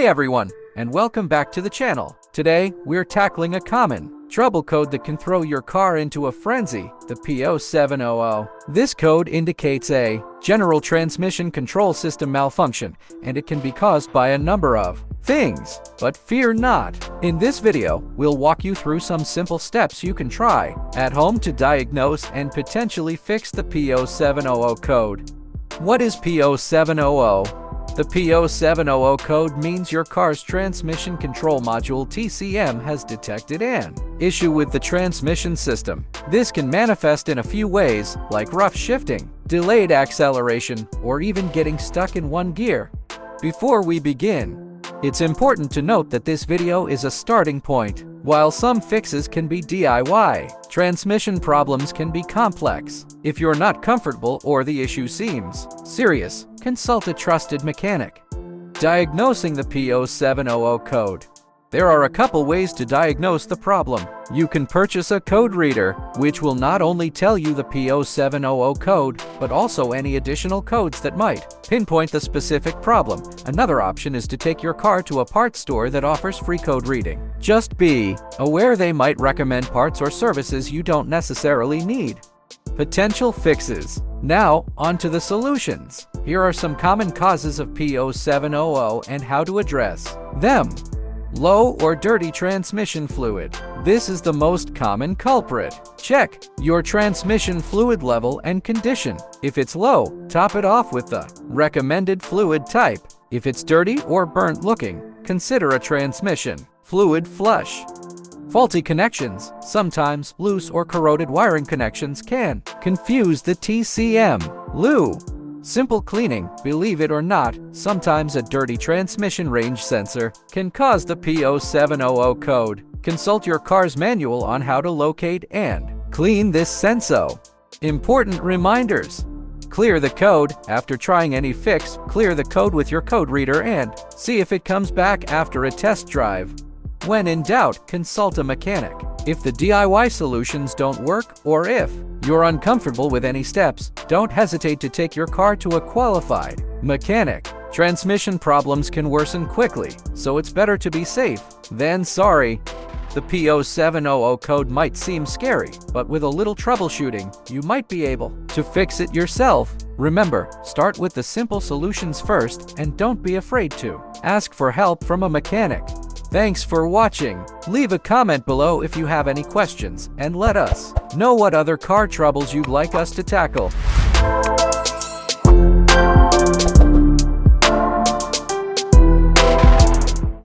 Hey everyone, and welcome back to the channel. Today, we're tackling a common trouble code that can throw your car into a frenzy, the P0700. This code indicates a general transmission control system malfunction, and it can be caused by a number of things. But fear not. In this video, we'll walk you through some simple steps you can try at home to diagnose and potentially fix the P0700 code. What is P0700? The P0700 code means your car's transmission control module (TCM) has detected an issue with the transmission system. This can manifest in a few ways, like rough shifting, delayed acceleration, or even getting stuck in one gear. Before we begin, it's important to note that this video is a starting point. While some fixes can be DIY, transmission problems can be complex. If you're not comfortable or the issue seems serious, consult a trusted mechanic. Diagnosing the P0700 code. There are a couple ways to diagnose the problem. You can purchase a code reader, which will not only tell you the P0700 code, but also any additional codes that might pinpoint the specific problem. Another option is to take your car to a parts store that offers free code reading. Just be aware they might recommend parts or services you don't necessarily need. Potential fixes. Now, onto the solutions. Here are some common causes of P0700 and how to address them. Low or dirty transmission fluid. This is the most common culprit. Check your transmission fluid level and condition. If it's low, top it off with the recommended fluid type. If it's dirty or burnt looking, consider a transmission fluid flush. Faulty connections. Sometimes loose or corroded wiring connections can confuse the TCM. Loo. Simple cleaning. Believe it or not, sometimes a dirty transmission range sensor can cause the P0700 code. Consult your car's manual on how to locate and clean this sensor. Important reminders. Clear the code. After trying any fix, clear the code with your code reader and see if it comes back after a test drive. When in doubt, consult a mechanic. If the DIY solutions don't work, or if you're uncomfortable with any steps, don't hesitate to take your car to a qualified mechanic. Transmission problems can worsen quickly, so it's better to be safe than sorry. The P0700 code might seem scary, but with a little troubleshooting, you might be able to fix it yourself. Remember, start with the simple solutions first, and don't be afraid to ask for help from a mechanic. Thanks for watching. Leave a comment below if you have any questions, and let us know what other car troubles you'd like us to tackle.